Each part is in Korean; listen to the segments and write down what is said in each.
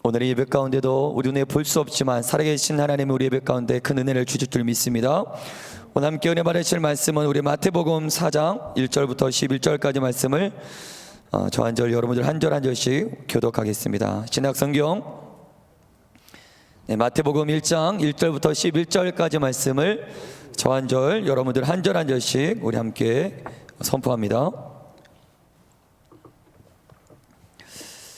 오늘 이 예배 가운데도 우리 눈에 볼 수 없지만 살아계신 하나님의 우리 예배 가운데 큰 은혜를 주실 줄 믿습니다. 오늘 함께 은혜 받으실 말씀은 우리 마태복음 4장 1절부터 11절까지 말씀을 저 한 절 여러분들 한 절 한 절씩 교독하겠습니다. 신약 성경 마태복음 1장 1절부터 11절까지 말씀을 저 한 절 여러분들 한 절 한 절씩 우리 함께 선포합니다.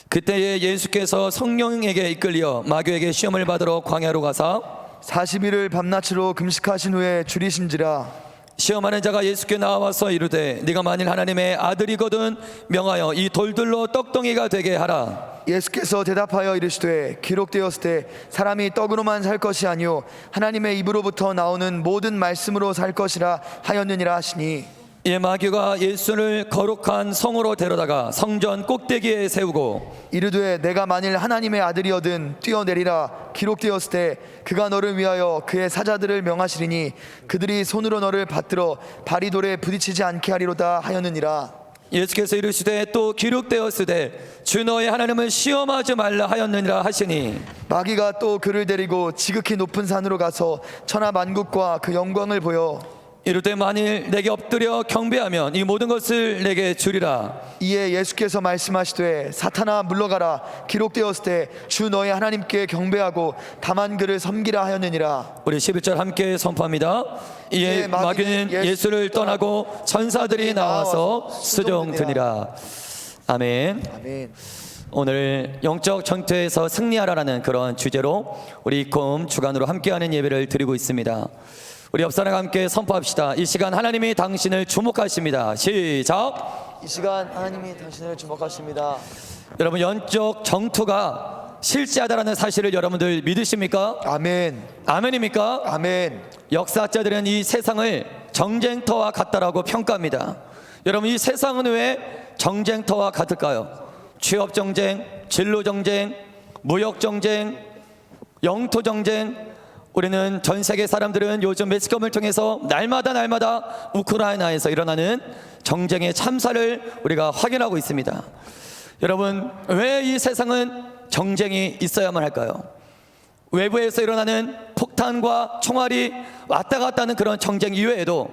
그때에 예수께서 성령에게 이끌려 마귀에게 시험을 받으러 광야로 가사 40일을 밤낮으로 금식하신 후에 줄이신지라. 시험하는 자가 예수께 나와서 이르되 네가 만일 하나님의 아들이거든 명하여 이 돌들로 떡덩이가 되게 하라. 예수께서 대답하여 이르시되 기록되었을 때 사람이 떡으로만 살 것이 아니요 하나님의 입으로부터 나오는 모든 말씀으로 살 것이라 하였느니라 하시니, 이 마귀가 예수를 거룩한 성으로 데려다가 성전 꼭대기에 세우고 이르되 내가 만일 하나님의 아들이거든 뛰어내리라. 기록되었을 때 그가 너를 위하여 그의 사자들을 명하시리니 그들이 손으로 너를 받들어 발이 돌에 부딪히지 않게 하리로다 하였느니라. 예수께서 이르시되 또 기록되었으되 주 너의 하나님을 시험하지 말라 하였느니라 하시니, 마귀가 또 그를 데리고 지극히 높은 산으로 가서 천하 만국과 그 영광을 보여 이르되 만일 내게 엎드려 경배하면 이 모든 것을 내게 주리라. 이에 예수께서 말씀하시되 사탄아 물러가라. 기록되었을 때 주 너의 하나님께 경배하고 다만 그를 섬기라 하였느니라. 우리 11절 함께 선포합니다. 이에 마귀는 예수를 떠나고 천사들이 나와서 수종드니라. 아멘. 아멘. 오늘 영적 전투에서 승리하라라는 그런 주제로 우리 이콤 주간으로 함께하는 예배를 드리고 있습니다. 우리 옆 사람과 함께 선포합시다. 이 시간 하나님이 당신을 주목하십니다. 시작. 이 시간 하나님이 당신을 주목하십니다. 여러분, 영적 전투가 실제하다라는 사실을 여러분들 믿으십니까? 아멘. 아멘입니까? 아멘. 역사학자들은 이 세상을 정쟁터와 같다라고 평가합니다. 여러분, 이 세상은 왜 정쟁터와 같을까요? 취업 정쟁, 진로 정쟁, 무역 정쟁, 영토 정쟁. 우리는 전 세계 사람들은 요즘 매스컴을 통해서 날마다 우크라이나에서 일어나는 정쟁의 참사를 우리가 확인하고 있습니다. 여러분, 왜 이 세상은 정쟁이 있어야만 할까요? 외부에서 일어나는 폭탄과 총알이 왔다 갔다 하는 그런 정쟁 이외에도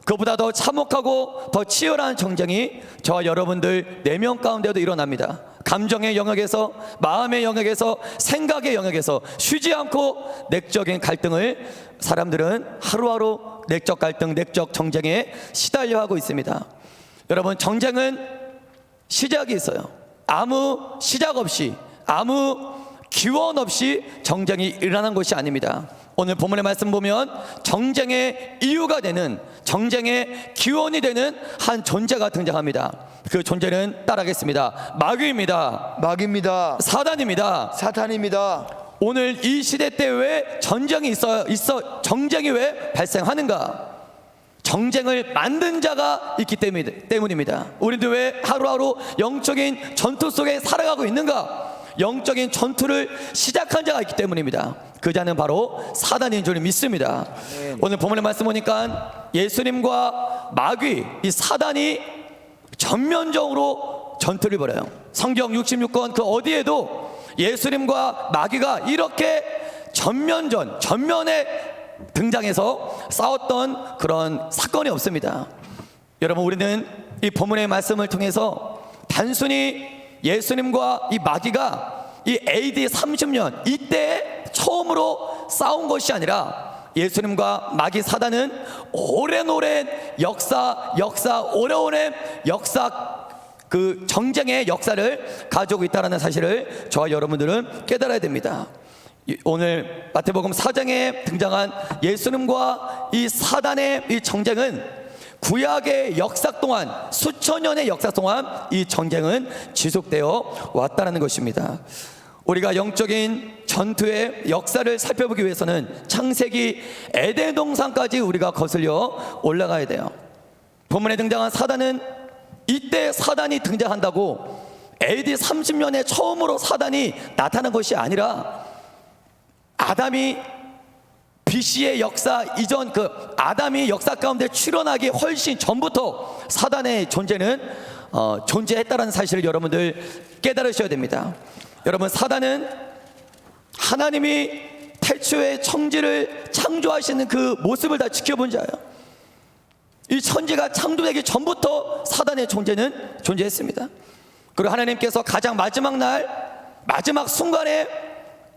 그보다 더 참혹하고 더 치열한 정쟁이 저와 여러분들 4명 가운데도 일어납니다. 감정의 영역에서, 마음의 영역에서, 생각의 영역에서 쉬지 않고 내적인 갈등을 사람들은 하루하루 내적 갈등, 내적 정쟁에 시달려 하고 있습니다. 여러분, 정쟁은 시작이 있어요. 아무 시작 없이, 아무 기원 없이 정쟁이 일어나는 것이 아닙니다. 오늘 본문의 말씀 보면 정쟁의 이유가 되는, 정쟁의 기원이 되는 한 존재가 등장합니다. 그 존재는 따라하겠습니다. 마귀입니다. 마귀입니다. 사단입니다. 사탄입니다. 오늘 이 시대 때 왜 전쟁이 정쟁이 왜 발생하는가? 정쟁을 만든 자가 있기 때문입니다. 우리도 왜 하루하루 영적인 전투 속에 살아가고 있는가? 영적인 전투를 시작한 자가 있기 때문입니다. 그 자는 바로 사단인 줄 믿습니다. 오늘 본문의 말씀 보니까 예수님과 마귀, 이 사단이 전면적으로 전투를 벌여요. 성경 66권 그 어디에도 예수님과 마귀가 이렇게 전면에 등장해서 싸웠던 그런 사건이 없습니다. 여러분, 우리는 이 본문의 말씀을 통해서 단순히 예수님과 이 마귀가 이 AD 30년 이때 처음으로 싸운 것이 아니라 예수님과 마귀 사단은 오랜 오래오래 역사 그 정쟁의 역사를 가지고 있다는 사실을 저와 여러분들은 깨달아야 됩니다. 오늘 마태복음 4장에 등장한 예수님과 이 사단의 이 정쟁은 구약의 역사 동안, 수천 년의 역사 동안 이 전쟁은 지속되어 왔다는 것입니다. 우리가 영적인 전투의 역사를 살펴보기 위해서는 창세기 에덴 동산까지 우리가 거슬려 올라가야 돼요. 본문에 등장한 사단은 이때 사단이 등장한다고 AD 30년에 처음으로 사단이 나타난 것이 아니라 아담이 BC의 역사 이전 그 아담이 역사 가운데 출현하기 훨씬 전부터 사단의 존재는 존재했다는 사실을 여러분들 깨달으셔야 됩니다. 여러분, 사단은 하나님이 태초에 천지를 창조하시는 그 모습을 다 지켜본 자예요. 이 천지가 창조되기 전부터 사단의 존재는 존재했습니다. 그리고 하나님께서 가장 마지막 날, 마지막 순간에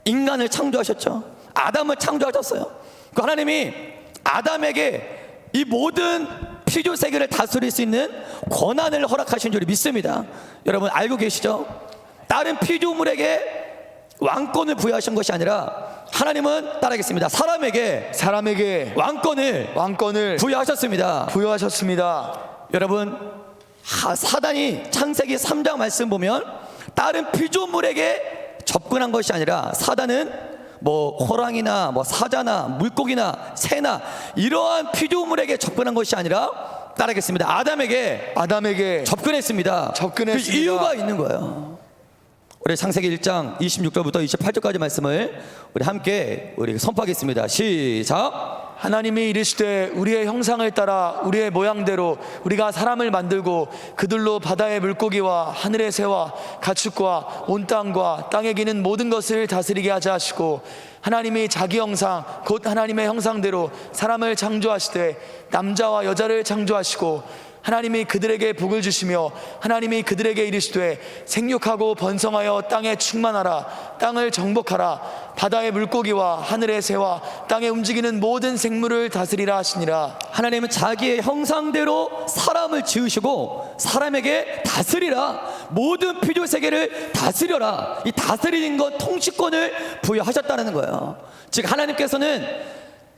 인간을 창조하셨죠. 아담을 창조하셨어요. 그 하나님이 아담에게 이 모든 피조 세계를 다스릴 수 있는 권한을 허락하신 줄 믿습니다. 여러분 알고 계시죠? 다른 피조물에게 왕권을 부여하신 것이 아니라 하나님은 따라하겠습니다. 사람에게 왕권을 부여하셨습니다. 여러분 사단이 창세기 3장 말씀 보면 다른 피조물에게 접근한 것이 아니라 사단은 뭐 호랑이나 뭐 사자나 물고기나 새나 이러한 피조물에게 접근한 것이 아니라 따라하겠습니다. 아담에게 접근했습니다. 그 이유가 있는 거예요. 우리 창세기 1장 26절부터 28절까지 말씀을 우리 함께 선포하겠습니다. 시작. 하나님이 이르시되 우리의 형상을 따라 우리의 모양대로 우리가 사람을 만들고 그들로 바다의 물고기와 하늘의 새와 가축과 온 땅과 땅에 기는 모든 것을 다스리게 하자 하시고, 하나님이 자기 형상 곧 하나님의 형상대로 사람을 창조하시되 남자와 여자를 창조하시고, 하나님이 그들에게 복을 주시며 하나님이 그들에게 이르시되 생육하고 번성하여 땅에 충만하라, 땅을 정복하라, 바다의 물고기와 하늘의 새와 땅에 움직이는 모든 생물을 다스리라 하시니라. 하나님은 자기의 형상대로 사람을 지으시고 사람에게 다스리라, 모든 피조 세계를 다스려라, 이 다스리는 것 통치권을 부여하셨다는 거예요. 즉 하나님께서는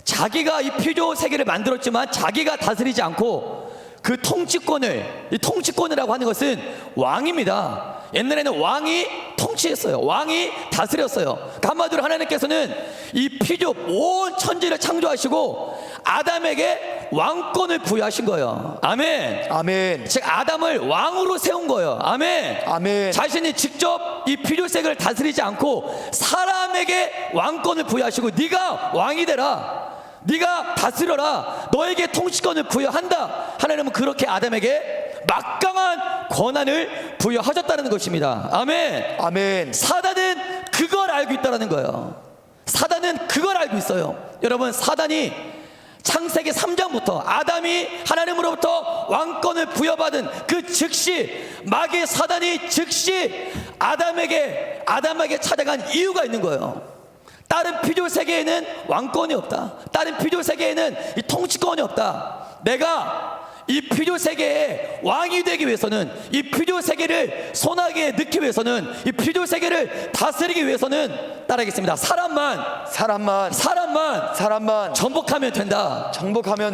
자기가 이 피조 세계를 만들었지만 자기가 다스리지 않고 그 통치권을, 이 통치권이라고 하는 것은 왕입니다. 옛날에는 왕이 통치했어요. 왕이 다스렸어요. 한마디로 하나님께서는 이 피조 온 천지를 창조하시고 아담에게 왕권을 부여하신 거예요. 아멘. 즉 아담을 왕으로 세운 거예요. 아멘. 자신이 직접 이 피조 세계를 다스리지 않고 사람에게 왕권을 부여하시고 네가 왕이 되라, 네가 다스려라, 너에게 통치권을 부여한다. 하나님은 그렇게 아담에게 막강한 권한을 부여하셨다는 것입니다. 아멘. 사단은 그걸 알고 있다는 거예요. 사단은 그걸 알고 있어요. 여러분 사단이 창세기 3장부터 아담이 하나님으로부터 왕권을 부여받은 그 즉시 마귀 사단이 즉시 아담에게 찾아간 이유가 있는 거예요. 다른 피조 세계에는 왕권이 없다. 다른 피조 세계에는 이 통치권이 없다. 내가 이 피조 세계의 왕이 되기 위해서는, 이 피조 세계를 손아귀에 넣기 위해서는, 이 피조 세계를 다스리기 위해서는 따라하겠습니다. 사람만 정복하면 된다.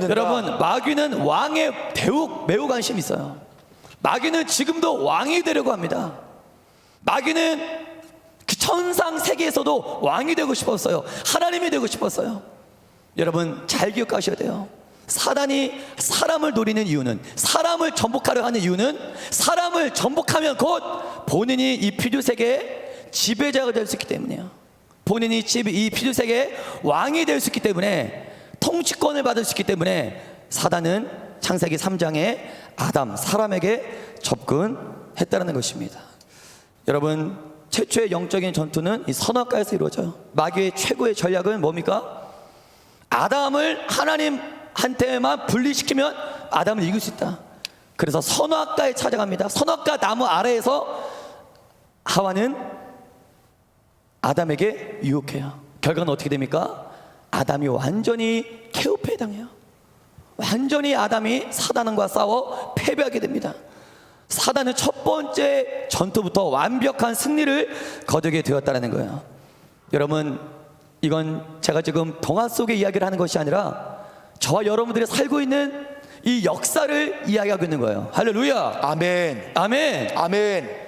여러분 마귀는 왕에 매우 관심이 있어요. 마귀는 지금도 왕이 되려고 합니다. 마귀는 그 천상 세계에서도 왕이 되고 싶었어요. 하나님이 되고 싶었어요. 여러분 잘 기억하셔야 돼요. 사단이 사람을 노리는 이유는, 사람을 정복하려 하는 이유는, 사람을 정복하면 곧 본인이 이 피조 세계의 지배자가 될 수 있기 때문이에요. 본인이 이 피조 세계의 왕이 될 수 있기 때문에, 통치권을 받을 수 있기 때문에 사단은 창세기 3장에 아담, 사람에게 접근했다는 것입니다. 여러분 최초의 영적인 전투는 이 선악과에서 이루어져요. 마귀의 최고의 전략은 뭡니까? 아담을 하나님한테만 분리시키면 아담을 이길 수 있다. 그래서 선악과에 찾아갑니다. 선악과 나무 아래에서 하와는 아담에게 유혹해요. 결과는 어떻게 됩니까? 아담이 완전히 케오패에 당해요. 완전히 아담이 사단과 싸워 패배하게 됩니다. 사단은 첫 번째 전투부터 완벽한 승리를 거두게 되었다는 거예요. 여러분 이건 제가 지금 동화 속의 이야기를 하는 것이 아니라 저와 여러분들이 살고 있는 이 역사를 이야기하고 있는 거예요. 할렐루야. 아멘.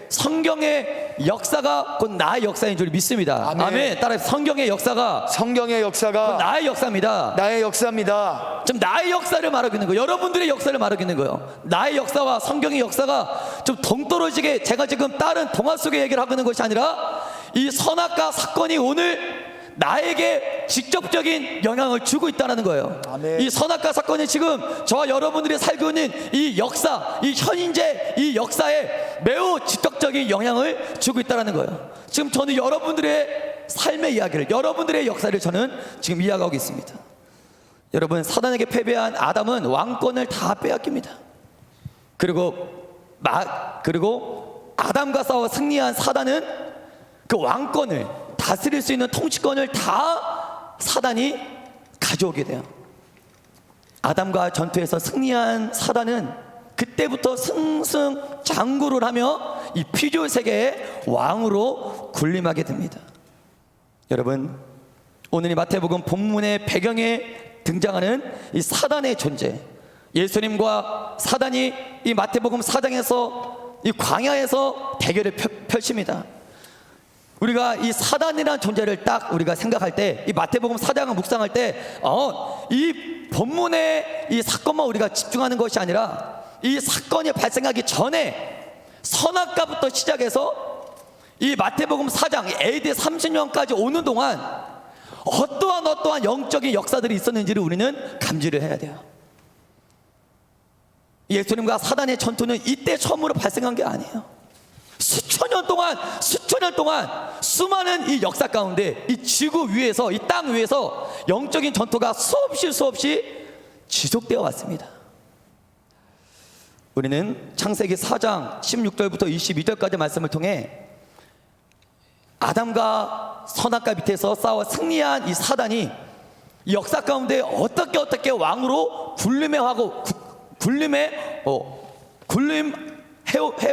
성경의 역사가 곧 나의 역사인 줄 믿습니다. 아멘. 따라서 성경의 역사가 곧 나의 역사입니다. 좀 나의 역사를 말하고 있는 거예요. 여러분들의 역사를 말하고 있는 거예요. 나의 역사와 성경의 역사가 좀 동떨어지게, 제가 지금 다른 동화 속의 얘기를 하고 있는 것이 아니라 이 선악과 사건이 오늘 나에게 직접적인 영향을 주고 있다는 거예요. 이 선악과 사건이 지금 저와 여러분들이 살고 있는 이 역사, 이 현재 이 역사에 매우 직접적인 영향을 주고 있다는 거예요. 지금 저는 여러분들의 삶의 이야기를, 여러분들의 역사를 저는 지금 이야기하고 있습니다. 여러분, 사단에게 패배한 아담은 왕권을 다 빼앗깁니다. 그리고 아담과 싸워 승리한 사단은 그 왕권을, 다스릴 수 있는 통치권을 다 사단이 가져오게 돼요. 아담과 전투에서 승리한 사단은 그때부터 승승장구를 하며 이 피조 세계의 왕으로 군림하게 됩니다. 여러분, 오늘 이 마태복음 본문의 배경에 등장하는 이 사단의 존재, 예수님과 사단이 이 마태복음 4장에서 이 광야에서 대결을 펼칩니다. 우리가 이 사단이라는 존재를 딱 우리가 생각할 때, 이 마태복음 4장을 묵상할 때, 이 본문의 이 사건만 우리가 집중하는 것이 아니라 이 사건이 발생하기 전에 선악과부터 시작해서 이 마태복음 4장 AD 30년까지 오는 동안 어떠한 영적인 역사들이 있었는지를 우리는 감지를 해야 돼요. 예수님과 사단의 전투는 이때 처음으로 발생한 게 아니에요. 수천 년 동안 수많은 이 역사 가운데 이 지구 위에서, 이 땅 위에서 영적인 전투가 수없이 지속되어 왔습니다. 우리는 창세기 4장 16절부터 22절까지 말씀을 통해 아담과 선악과 밑에서 싸워 승리한 이 사단이 이 역사 가운데 어떻게 왕으로 군림해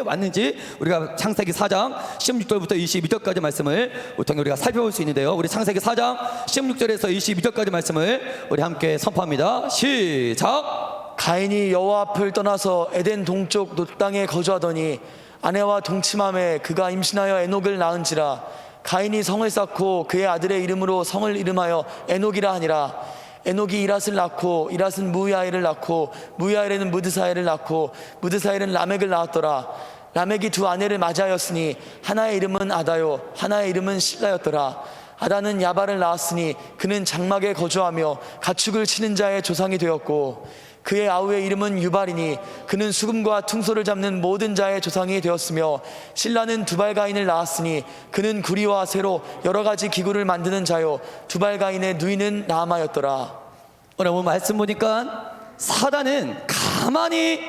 왔는지 우리가 창세기 4장 16절부터 22절까지 말씀을 통해 우리가 살펴볼 수 있는데요. 우리 창세기 4장 16절에서 22절까지 말씀을 우리 함께 선포합니다. 시작. 가인이 여호와 앞을 떠나서 에덴 동쪽 놋 땅에 거주하더니 아내와 동침함에 그가 임신하여 에녹을 낳은지라. 가인이 성을 쌓고 그의 아들의 이름으로 성을 이름하여 에녹이라 하니라. 에녹이 이랏을 낳고 이랏은 무야엘을 낳고 무야엘에는 무드사엘을 낳고 무드사엘은 라멕을 낳았더라. 라멕이 두 아내를 맞이하였으니 하나의 이름은 아다요 하나의 이름은 실라였더라. 아다는 야발을 낳았으니 그는 장막에 거주하며 가축을 치는 자의 조상이 되었고 그의 아우의 이름은 유발이니 그는 수금과 퉁소를 잡는 모든 자의 조상이 되었으며 실라는 두발가인을 낳았으니 그는 구리와 새로 여러 가지 기구를 만드는 자요 두발가인의 누이는 나아마였더라. 오늘 말씀 보니까 사단은 가만히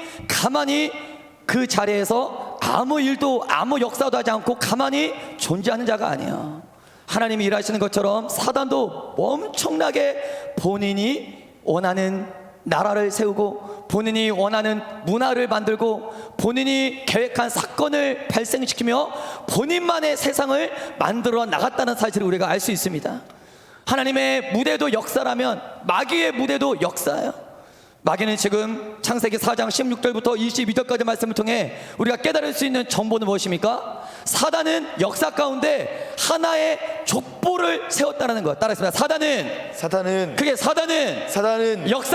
그 자리에서 아무 일도 아무 역사도 하지 않고 가만히 존재하는 자가 아니에요. 하나님이 일하시는 것처럼 사단도 엄청나게 본인이 원하는 나라를 세우고 본인이 원하는 문화를 만들고 본인이 계획한 사건을 발생시키며 본인만의 세상을 만들어 나갔다는 사실을 우리가 알 수 있습니다. 하나님의 무대도 역사라면 마귀의 무대도 역사예요. 마귀는 지금 창세기 4장 16절부터 22절까지 말씀을 통해 우리가 깨달을 수 있는 정보는 무엇입니까? 사단은 역사 가운데 하나의 족보를 세웠다는 것. 따라했습니다. 사단은 역사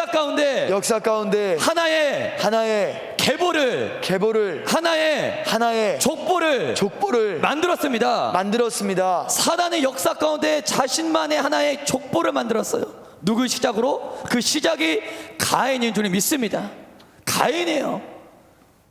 가운데 하나의 계보를 하나의 족보를 만들었습니다. 사단의 역사 가운데 자신만의 하나의 족보를 만들었어요. 누구 시작으로? 그 시작이 가인인 줄 믿습니다. 가인이에요.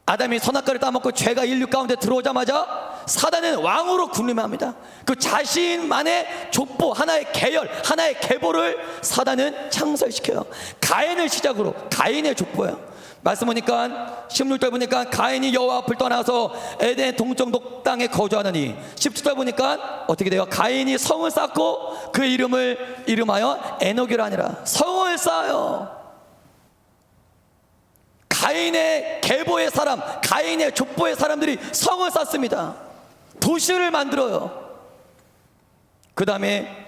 아담이 선악과를 따먹고 죄가 인류 가운데 들어오자마자 사단은 왕으로 군림합니다. 그 자신만의 족보, 하나의 계열, 하나의 계보를 사단은 창설시켜요. 가인을 시작으로, 가인의 족보예요. 말씀 보니까 16절 보니까 가인이 여호와 앞을 떠나서 에덴 동쪽 놋 땅에 거주하느니, 17절 보니까 어떻게 돼요? 가인이 성을 쌓고 그 이름을 이름하여 에녹이라 하니라. 성을 쌓아요. 가인의 계보의 사람, 가인의 족보의 사람들이 성을 쌓습니다. 도시를 만들어요. 그 다음에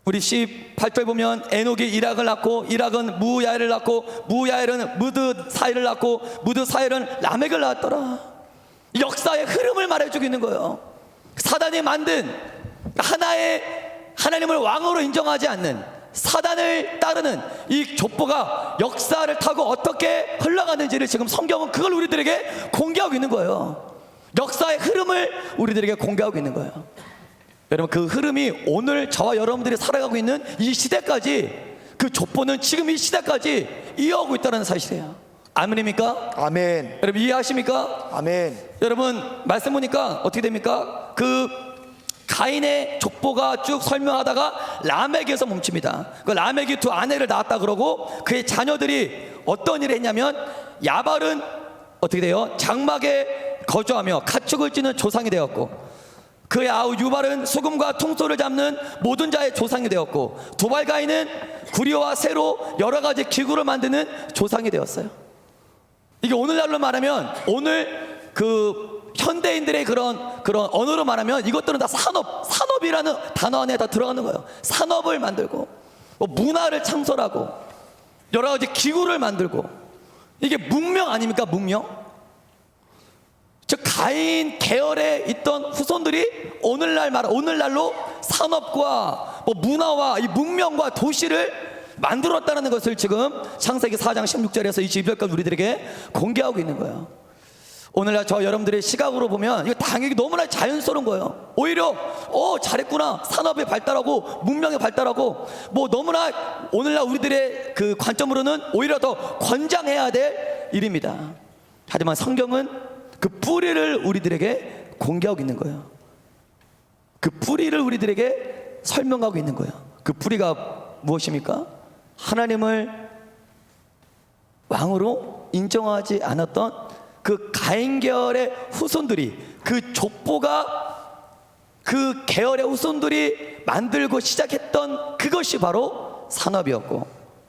우리 18절 보면 에녹이 이락을 낳고 이락은 무야엘을 낳고 무야엘은 무드사엘을 낳고 무드사엘은 라멕을 낳았더라. 역사의 흐름을 말해주고 있는 거예요. 사단이 만든 하나의 하나님을 왕으로 인정하지 않는 사단을 따르는 이 족보가 역사를 타고 어떻게 흘러가는지를 지금 성경은 그걸 우리들에게 공개하고 있는 거예요. 역사의 흐름을 우리들에게 공개하고 있는 거예요. 여러분, 그 흐름이 오늘 저와 여러분들이 살아가고 있는 이 시대까지, 그 족보는 지금 이 시대까지 이어오고 있다는 사실이에요. 아멘입니까? 아멘. 여러분 이해하십니까? 아멘. 여러분 말씀 보니까 어떻게 됩니까? 그 가인의 족보가 쭉 설명하다가 라멕에서 멈춥니다. 그 라멕이 두 아내를 낳았다 그러고 그의 자녀들이 어떤 일을 했냐면 야발은 어떻게 돼요? 장막에 거주하며 가축을 찌는 조상이 되었고 그의 아우 유발은 수금과 퉁소를 잡는 모든 자의 조상이 되었고 두발가인은 구리와 새로 여러 가지 기구를 만드는 조상이 되었어요. 이게 오늘날로 말하면 오늘 그 현대인들의 그런 언어로 말하면 이것들은 다 산업이라는 단어 안에 다 들어가는 거예요. 산업을 만들고 뭐 문화를 창설하고 여러 가지 기구를 만들고 이게 문명 아닙니까? 문명. 즉 가인 계열에 있던 후손들이 오늘날로 산업과 뭐 문화와 이 문명과 도시를 만들었다는 것을 지금 창세기 4장 16절에서 22절까지 우리들에게 공개하고 있는 거예요. 오늘날 저 여러분들의 시각으로 보면 이거 당연히 너무나 자연스러운 거예요. 오히려 잘했구나, 산업이 발달하고 문명이 발달하고 뭐 너무나 오늘날 우리들의 그 관점으로는 오히려 더 권장해야 될 일입니다. 하지만 성경은 그 뿌리를 우리들에게 공개하고 있는 거예요. 그 뿌리를 우리들에게 설명하고 있는 거예요. 그 뿌리가 무엇입니까? 하나님을 왕으로 인정하지 않았던 그 가인 계열의 후손들이, 그 족보가 그 계열의 후손들이 만들고 시작했던 그것이 바로 산업이었고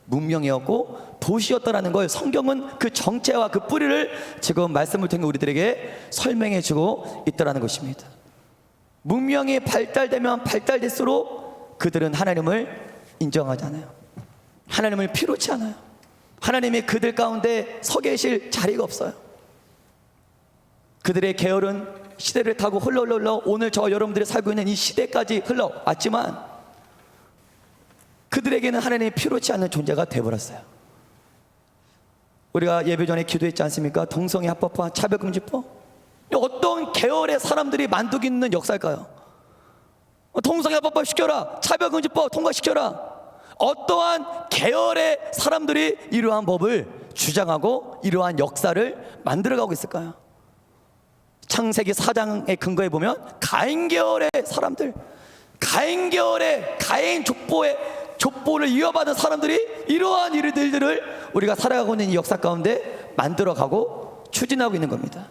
문명이었고 도시였다라는 걸 성경은 그 정체와 그 뿌리를 지금 말씀을 통해 우리들에게 설명해 주고 있다라는 것입니다. 문명이 발달되면 발달될수록 그들은 하나님을 인정하지 않아요. 하나님을 필요치 않아요. 하나님이 그들 가운데 서 계실 자리가 없어요. 그들의 계열은 시대를 타고 흘러 오늘 저 여러분들이 살고 있는 이 시대까지 흘러왔지만 그들에게는 하나님이 필요치 않는 존재가 되어버렸어요. 우리가 예배 전에 기도했지 않습니까? 동성애 합법화, 차별금지법. 어떤 계열의 사람들이 만들고 있는 역사일까요? 동성애 합법화 시켜라, 차별금지법 통과시켜라. 어떠한 계열의 사람들이 이러한 법을 주장하고 이러한 역사를 만들어가고 있을까요? 창세기 4장의 근거에 보면 가인 계열의 사람들, 가인 계열의 가인 족보를 이어받은 사람들이 이러한 일들을 우리가 살아가고 있는 이 역사 가운데 만들어가고 추진하고 있는 겁니다.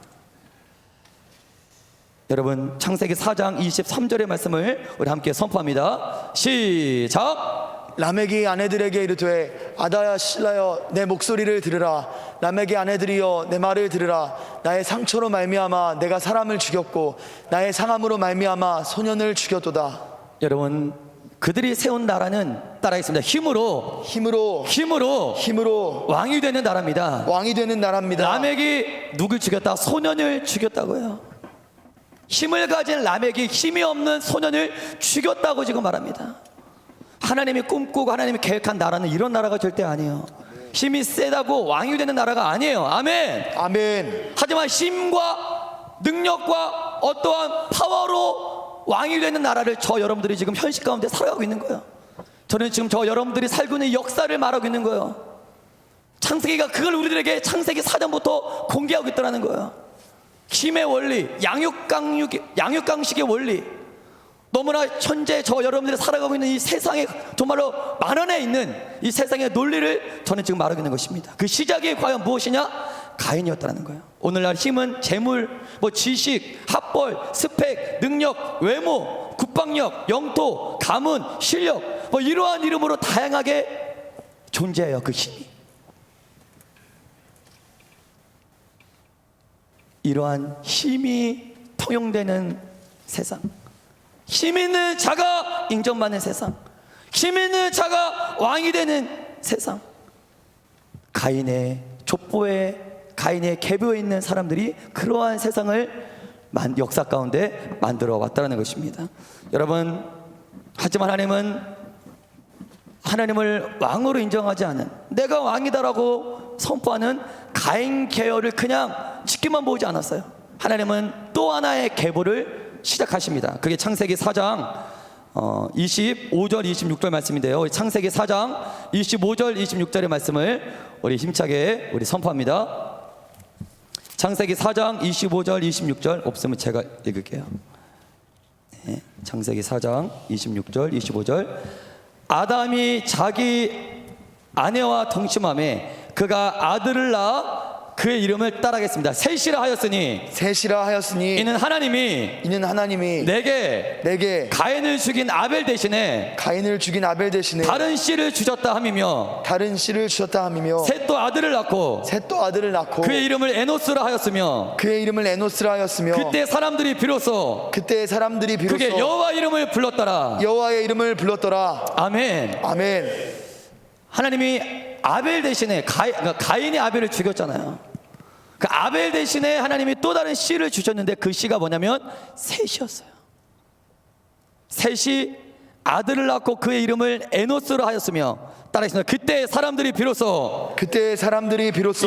여러분, 창세기 4장 23절의 말씀을 우리 함께 선포합니다. 시작. 라멕이 아내들에게 이르되 아다야 실라여 내 목소리를 들으라. 라멕의 아내들이여 내 말을 들으라. 나의 상처로 말미암아 내가 사람을 죽였고 나의 상함으로 말미암아 소년을 죽였도다. 여러분, 그들이 세운 나라는 따라하겠습니다. 힘으로 왕이 되는 나라입니다. 왕이 되는 나라입니다. 라멕이 누굴 죽였다? 소년을 죽였다고요. 힘을 가진 라멕이 힘이 없는 소년을 죽였다고 지금 말합니다. 하나님이 꿈꾸고 하나님이 계획한 나라는 이런 나라가 절대 아니에요. 힘이 세다고 왕이 되는 나라가 아니에요. 아멘. 아멘. 하지만 힘과 능력과 어떠한 파워로 왕이 되는 나라를 저 여러분들이 지금 현실 가운데 살아가고 있는 거예요. 저는 지금 저 여러분들이 살고 있는 역사를 말하고 있는 거예요. 창세기가 그걸 우리들에게 창세기 4장부터 공개하고 있다는 거예요. 힘의 원리, 양육강식의 원리, 너무나 현재 저 여러분들이 살아가고 있는 이 세상에 정말로 만연해 있는 이 세상의 논리를 저는 지금 말하고 있는 것입니다. 그 시작이 과연 무엇이냐? 가인이었다는 거예요. 오늘날 힘은 재물, 지식, 학벌, 스펙, 능력, 외모, 국방력, 영토, 가문, 실력, 이러한 이름으로 다양하게 존재해요. 그 힘이. 이러한 힘이 통용되는 세상, 힘 있는 자가 인정받는 세상, 힘 있는 자가 왕이 되는 세상, 가인의 족보에 가인의 계보에 있는 사람들이 그러한 세상을 역사 가운데 만들어 왔다는 것입니다. 여러분, 하지만 하나님은 하나님을 왕으로 인정하지 않은, 내가 왕이다라고 선포하는 가인 계열을 그냥 지키만 보지 않았어요. 하나님은 또 하나의 계보를 시작하십니다. 그게 창세기 4장 25절 26절 말씀인데요. 창세기 4장 25절 26절의 말씀을 우리 힘차게 우리 선포합니다. 창세기 4장 25절 26절 없으면 제가 읽을게요. 창세기 4장 26절 25절. 아담이 자기 아내와 동침함에 그가 아들을 낳아 그의 이름을 따라하겠습니다. 셋이라 하였으니 셋이라 하였으니 이는 하나님이 내게 가인을 죽인 아벨 대신에 가인을 죽인 아벨 대신에 다른 씨를 주셨다 함이며 다른 씨를 주셨다 함이며 셋도 아들을 낳고 셋도 아들을 낳고 그의 이름을 에노스라 하였으며 그의 이름을 에노스라 하였으며 그때 사람들이 비로소 그때 사람들이 비로소 그게 여호와 이름을 불렀더라. 여호와의 이름을 불렀더라. 아멘. 아멘. 하나님이 아벨 대신에 가인이 아벨을 죽였잖아요. 그 아벨 대신에 하나님이 또 다른 씨를 주셨는데 그 씨가 뭐냐면 셋이었어요. 셋이 아들을 낳고 그의 이름을 에노스로 하였으며 따라했습니다. 그때 사람들이 비로소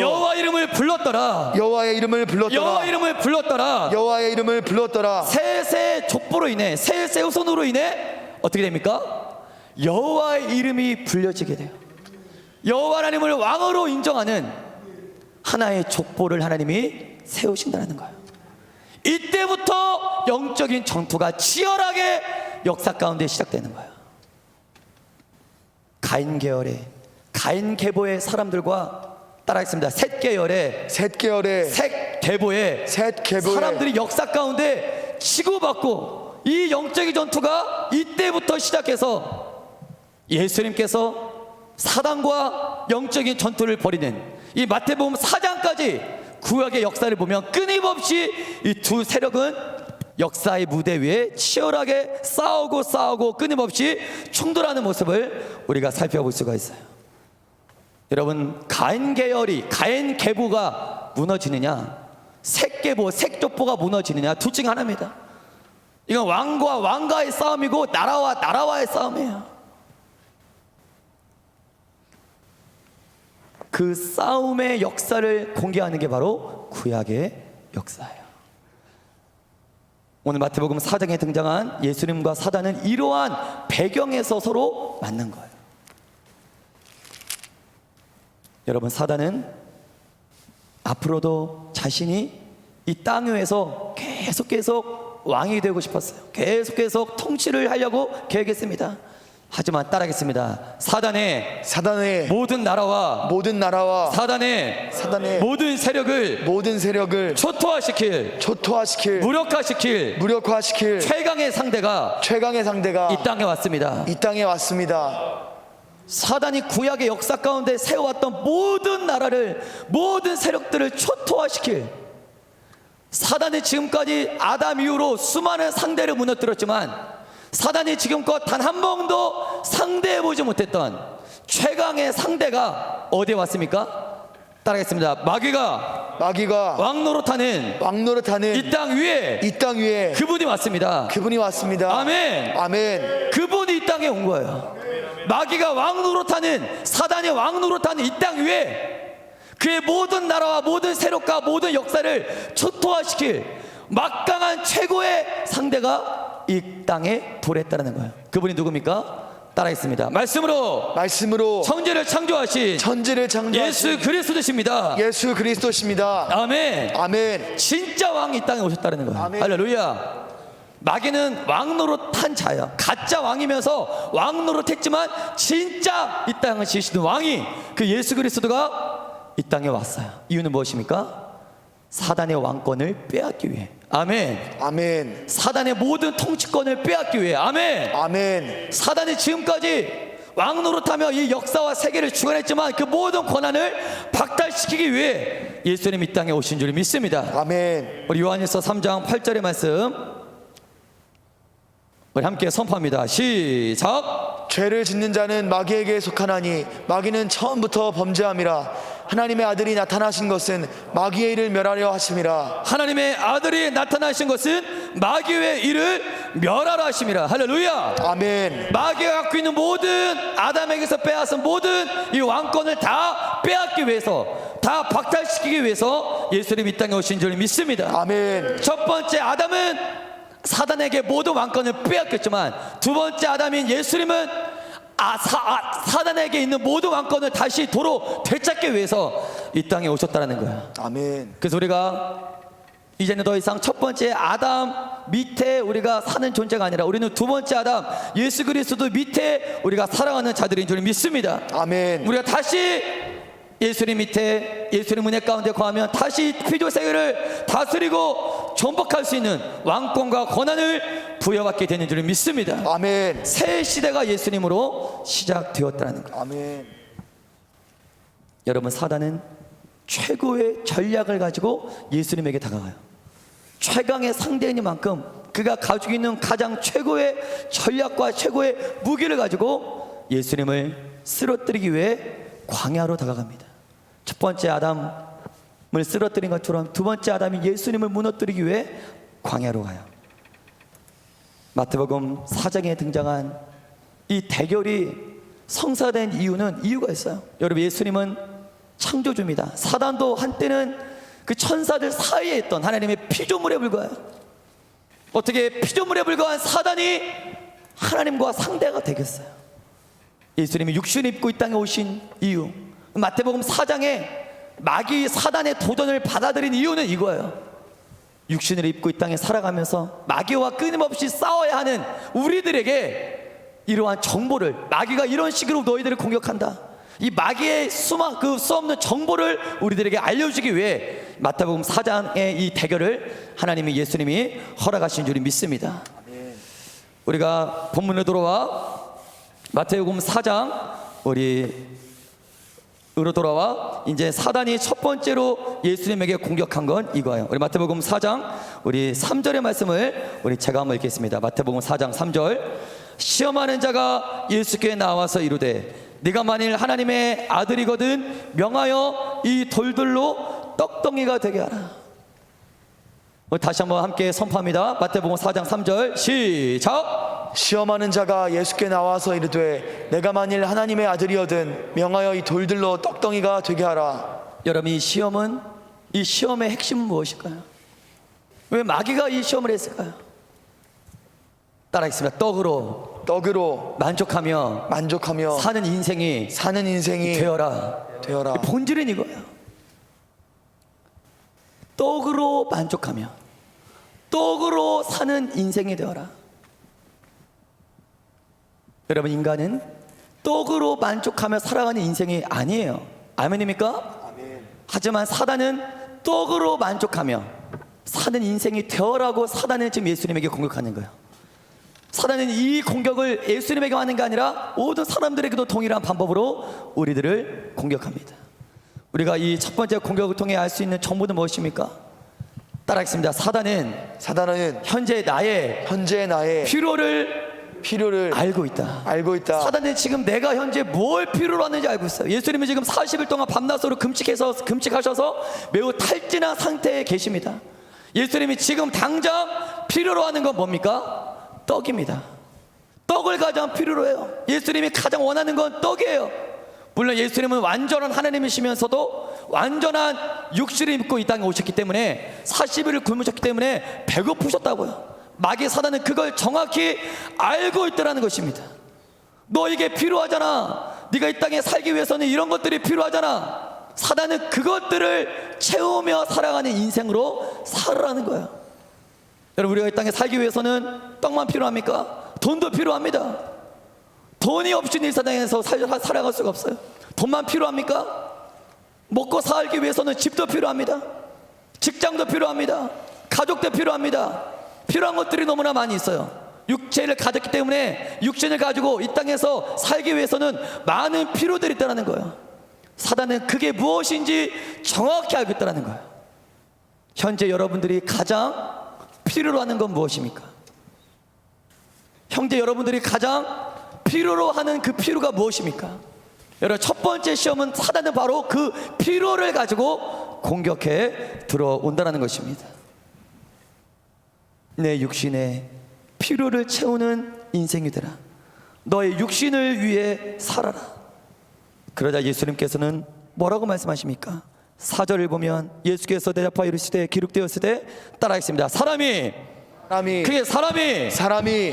여호와 이름을 불렀더라. 여호와의 이름을 불렀더라. 여호와 이름을 불렀더라. 여호와의 이름을 불렀더라. 셋의 족보로 인해 셋의 후손으로 인해 어떻게 됩니까? 여호와의 이름이 불려지게 돼요. 여호와 하나님을 왕으로 인정하는 하나의 족보를 하나님이 세우신다는 거예요. 이때부터 영적인 전투가 치열하게 역사 가운데 시작되는 거예요. 가인 계열의 가인 계보의 사람들과 따라하겠습니다. 셋 계열의 셋 계보의 사람들이 역사 가운데 치고받고 이 영적인 전투가 이때부터 시작해서 예수님께서 사단과 영적인 전투를 벌이는 이 마태복음 4장까지 구약의 역사를 보면 끊임없이 이 두 세력은 역사의 무대 위에 치열하게 싸우고 끊임없이 충돌하는 모습을 우리가 살펴볼 수가 있어요. 여러분, 가인 계보가 무너지느냐, 셋 계보, 셋 족보가 무너지느냐, 둘 중 하나입니다. 이건 왕과 왕과의 싸움이고 나라와 나라와의 싸움이에요. 그 싸움의 역사를 공개하는 게 바로 구약의 역사예요. 오늘 마태복음 4장에 등장한 예수님과 사단은 이러한 배경에서 서로 만난 거예요. 여러분, 사단은 앞으로도 자신이 이 땅 위에서 계속 왕이 되고 싶었어요. 계속 통치를 하려고 계획했습니다. 하지만 따라하겠습니다. 사단의 모든 나라와 사단의 모든 세력을 초토화시킬 무력화시킬 최강의 상대가 이 땅에 왔습니다. 사단이 구약의 역사 가운데 세워왔던 모든 나라를, 모든 세력들을 초토화시킬, 사단이 지금까지 아담 이후로 수많은 상대를 무너뜨렸지만 사단이 지금껏 단 한 번도 상대해보지 못했던 최강의 상대가 어디에 왔습니까? 따라하겠습니다. 마귀가 왕노릇하는 이 땅 위에 그분이 왔습니다. 아멘. 그분이 이 땅에 온 거예요. 마귀가 왕노릇하는, 사단이 왕노릇하는 이 땅 위에 그의 모든 나라와 모든 세력과 모든 역사를 초토화시킬 막강한 최고의 상대가 이 땅에 도래했다는 거예요. 그분이 누굽니까? 따라했습니다. 말씀으로 천지를 창조하신 예수 그리스도십니다. 아멘. 진짜 왕이 이 땅에 오셨다는 거예요. 아멘. 할렐루야. 마귀는 왕노릇한 자예요. 가짜 왕이면서 왕노릇했지만 진짜 이 땅을 지으시는 왕이 그 예수 그리스도가 이 땅에 왔어요. 이유는 무엇입니까? 사단의 왕권을 빼앗기 위해. 아멘. 사단의 모든 통치권을 빼앗기 위해. 아멘. 사단이 지금까지 왕노릇하며 이 역사와 세계를 주관했지만 그 모든 권한을 박탈시키기 위해 예수님 이 땅에 오신 줄 믿습니다. 아멘. 우리 요한일서 3장 8절의 말씀 우리 함께 선포합니다. 시작. 죄를 짓는 자는 마귀에게 속하나니 마귀는 처음부터 범죄함이라. 하나님의 아들이 나타나신 것은 마귀의 일을 멸하려 하심이라. 하나님의 아들이 나타나신 것은 마귀의 일을 멸하라 하심이라. 할렐루야. 아멘. 마귀가 갖고 있는 모든, 아담에게서 빼앗은 모든 이 왕권을 다 빼앗기 위해서, 다 박탈시키기 위해서 예수님 이 땅에 오신 줄 믿습니다. 아멘. 첫 번째 아담은 사단에게 모든 왕권을 빼앗겼지만 두 번째 아담인 예수님은 사단에게 있는 모든 왕권을 다시 도로 되찾기 위해서 이 땅에 오셨다는 거예요. 아멘. 그래서 우리가 이제는 더 이상 첫 번째 아담 밑에 우리가 사는 존재가 아니라 우리는 두 번째 아담 예수 그리스도 밑에 우리가 살아가는 자들인 줄 믿습니다. 아멘. 우리가 다시 예수님 밑에 예수님 은혜 가운데 거하면 다시 피조 세계를 다스리고 정복할 수 있는 왕권과 권한을 부여받게 되는 줄 믿습니다. 아멘. 새 시대가 예수님으로 시작되었다는 것. 아멘. 여러분, 사단은 최고의 전략을 가지고 예수님에게 다가가요. 최강의 상대인 만큼 그가 가지고 있는 가장 최고의 전략과 최고의 무기를 가지고 예수님을 쓰러뜨리기 위해 광야로 다가갑니다. 첫 번째 아담을 쓰러뜨린 것처럼 두 번째 아담이 예수님을 무너뜨리기 위해 광야로 가요. 마태복음 4장에 등장한 이 대결이 성사된 이유가 있어요. 여러분, 예수님은 창조주입니다. 사단도 한때는 그 천사들 사이에 있던 하나님의 피조물에 불과해요. 어떻게 피조물에 불과한 사단이 하나님과 상대가 되겠어요? 예수님이 육신을 입고 이 땅에 오신 이유, 마태복음 4장에 마귀 사단의 도전을 받아들인 이유는 이거예요. 육신을 입고 이 땅에 살아가면서 마귀와 끊임없이 싸워야 하는 우리들에게 이러한 정보를, 마귀가 이런 식으로 너희들을 공격한다, 이 마귀의 수없는 정보를 우리들에게 알려주기 위해 마태복음 4장의 이 대결을 하나님이 예수님이 허락하신 줄 믿습니다. 우리가 본문으로 돌아와 마태복음 4장 우리로 돌아와 이제 사단이 첫 번째로 예수님에게 공격한 건 이거예요. 우리 마태복음 4장 우리 3절의 말씀을 제가 한번 읽겠습니다. 마태복음 4장 3절. 시험하는 자가 예수께 나와서 이르되 네가 만일 하나님의 아들이거든 명하여 이 돌들로 떡덩이가 되게 하라. 다시 한번 함께 선포합니다. 마태복음 4장 3절 시작. 시험하는 자가 예수께 나와서 이르되 내가 만일 하나님의 아들이거든 명하여 이 돌들로 떡덩이가 되게 하라. 여러분, 이 시험의 핵심은 무엇일까요? 왜 마귀가 이 시험을 했을까요? 따라하겠습니다. 떡으로 만족하며 사는 인생이 되어라. 본질은 이거예요. 떡으로 만족하며 떡으로 사는 인생이 되어라. 여러분, 인간은 떡으로 만족하며 살아가는 인생이 아니에요. 아멘입니까? 아멘. 하지만 사단은 떡으로 만족하며 사는 인생이 되어라고 사단은 지금 예수님에게 공격하는 거예요. 사단은 이 공격을 예수님에게 하는 게 아니라 모든 사람들에게도 동일한 방법으로 우리들을 공격합니다. 우리가 이 첫 번째 공격을 통해 알 수 있는 정보는 무엇입니까? 따라하겠습니다. 사단은 현재 나의 필요를 알고 있다. 사단은 지금 내가 현재 뭘 필요로 하는지 알고 있어요. 예수님은 지금 40일 동안 밤낮으로 금식하셔서 매우 탈진한 상태에 계십니다. 예수님이 지금 당장 필요로 하는 건 뭡니까? 떡입니다. 떡을 가장 필요로 해요. 예수님이 가장 원하는 건 떡이에요. 물론 예수님은 완전한 하나님이시면서도 완전한 육신을 입고 이 땅에 오셨기 때문에 40일을 굶으셨기 때문에 배고프셨다고요. 마귀 사단은 그걸 정확히 알고 있더라는 것입니다. 너에게 필요하잖아. 네가 이 땅에 살기 위해서는 이런 것들이 필요하잖아. 사단은 그것들을 채우며 살아가는 인생으로 살으라는 거예요. 여러분, 우리가 이 땅에 살기 위해서는 떡만 필요합니까? 돈도 필요합니다. 돈이 없이는 이 세상에서 살아갈 수가 없어요. 돈만 필요합니까? 먹고 살기 위해서는 집도 필요합니다. 직장도 필요합니다. 가족도 필요합니다. 필요한 것들이 너무나 많이 있어요. 육체를 가졌기 때문에 육신을 가지고 이 땅에서 살기 위해서는 많은 필요들이 있다는 거예요. 사단은 그게 무엇인지 정확히 알고 있다는 거예요. 현재 여러분들이 가장 필요로 하는 건 무엇입니까? 형제 여러분들이 가장 필요로 하는 그 필요가 무엇입니까? 여러분, 첫 번째 시험은 사단은 바로 그 필요를 가지고 공격해 들어온다는 것입니다. 내 육신의 필요를 채우는 인생이 되라. 너의 육신을 위해 살아라. 그러자 예수님께서는 뭐라고 말씀하십니까? 4절을 보면 예수께서 대답하여 이르시되 기록되었을 때 따라하겠습니다. 사람이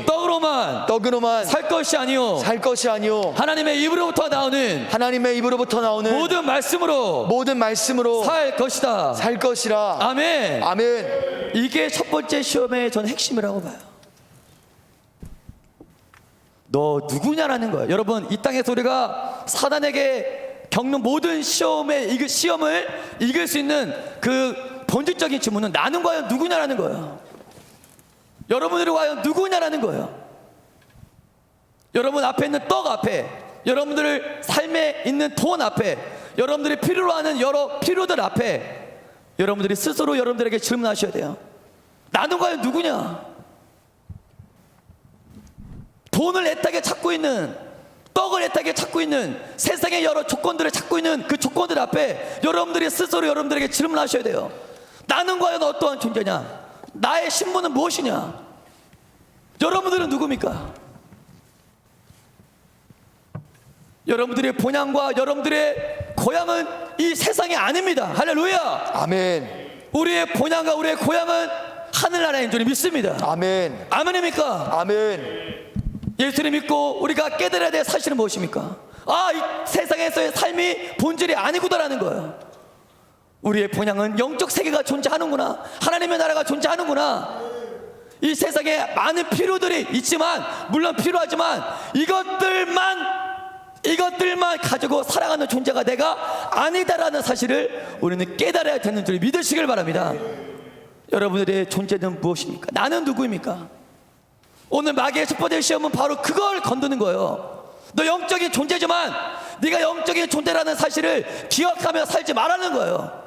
떡으로만 살 것이 아니요 하나님의 입으로부터 나오는 모든 말씀으로 살 것이라. 아멘. 이게 첫 번째 시험의 전 핵심이라고 봐요. 너 누구냐라는 거예요. 여러분, 이 땅에서 우리가 사단에게 겪는 모든 시험을 이길 수 있는 그 본질적인 질문은 나는 과연 누구냐라는 거예요. 여러분들이 과연 누구냐라는 거예요. 여러분 앞에 있는 떡 앞에, 여러분들 삶에 있는 돈 앞에, 여러분들이 필요로 하는 여러 필요들 앞에 여러분들이 스스로 여러분들에게 질문하셔야 돼요. 나는 과연 누구냐? 돈을 애타게 찾고 있는, 떡을 애타게 찾고 있는, 세상의 여러 조건들을 찾고 있는 그 조건들 앞에 여러분들이 스스로 여러분들에게 질문하셔야 돼요. 나는 과연 어떠한 존재냐? 나의 신분은 무엇이냐? 여러분들은 누굽니까? 여러분들의 본향과 여러분들의 고향은 이 세상이 아닙니다. 할렐루야. 아멘. 우리의 본향과 우리의 고향은 하늘나라인 줄 믿습니다. 아멘. 아멘입니까? 아멘. 예수를 믿고 우리가 깨달아야 될 사실은 무엇입니까? 이 세상에서의 삶이 본질이 아니구나라는 거예요. 우리의 본향은 영적 세계가 존재하는구나, 하나님의 나라가 존재하는구나. 이 세상에 많은 필요들이 있지만, 물론 필요하지만 이것들만 가지고 살아가는 존재가 내가 아니다라는 사실을 우리는 깨달아야 되는 줄 믿으시길 바랍니다. 여러분들의 존재는 무엇입니까? 나는 누구입니까? 오늘 마귀의 첫 번째 시험은 바로 그걸 건드는 거예요. 너 영적인 존재지만 네가 영적인 존재라는 사실을 기억하며 살지 말라는 거예요.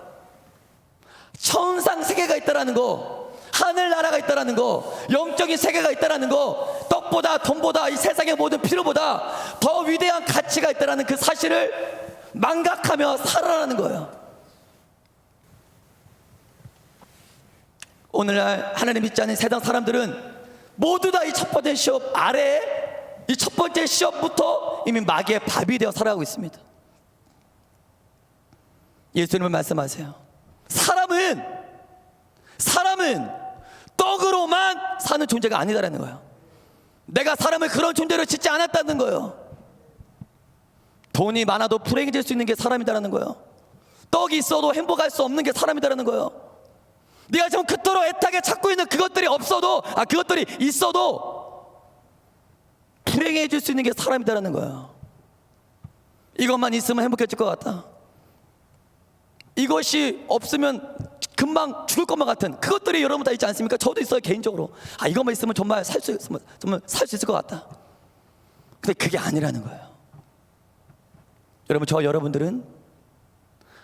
천상 세계가 있다라는 거, 하늘나라가 있다라는 거, 영적인 세계가 있다라는 거, 떡보다 돈보다 이 세상의 모든 필요보다 더 위대한 가치가 있다라는 그 사실을 망각하며 살아라는 거예요. 오늘날 하나님 믿지 않는 세상 사람들은 모두 다 이 첫 번째 시험 아래에, 이 첫 번째 시험부터 이미 마귀의 밥이 되어 살아가고 있습니다. 예수님은 말씀하세요. 사람은 떡으로만 사는 존재가 아니다라는 거예요. 내가 사람을 그런 존재로 짓지 않았다는 거예요. 돈이 많아도 불행해질 수 있는 게 사람이다라는 거예요. 떡이 있어도 행복할 수 없는 게 사람이다라는 거예요. 네가 지금 그토록 애타게 찾고 있는 그것들이 있어도 불행해질 수 있는 게 사람이다라는 거예요. 이것만 있으면 행복해질 것 같다. 이것이 없으면 금방 죽을 것만 같은 그것들이 여러분 다 있지 않습니까? 저도 있어요, 개인적으로. 이것만 있으면 정말 살 수 있을 것 같다. 근데 그게 아니라는 거예요. 여러분, 여러분들은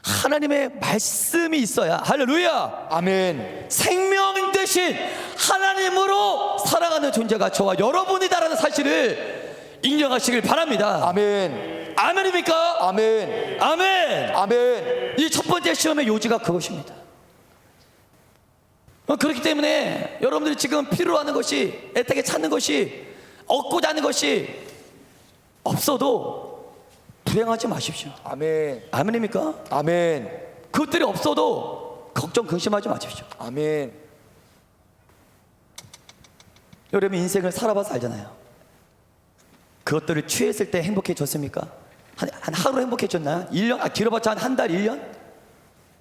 하나님의 말씀이 있어야, 할렐루야, 아멘. 생명 대신 하나님으로 살아가는 존재가 저와 여러분이다라는 사실을 인정하시길 바랍니다. 아멘. 아멘입니까? 아멘. 아멘. 아멘. 이 첫 번째 시험의 요지가 그것입니다. 그렇기 때문에 여러분들이 지금 필요로 하는 것이, 애타게 찾는 것이, 얻고자 하는 것이 없어도 불행하지 마십시오. 아멘. 아멘입니까? 아멘. 그것들이 없어도 걱정, 근심하지 마십시오. 아멘. 여러분, 인생을 살아봐서 알잖아요. 그것들을 취했을 때 행복해졌습니까? 한 하루 행복해졌나요? 1년? 길어봤자 한 달, 1년?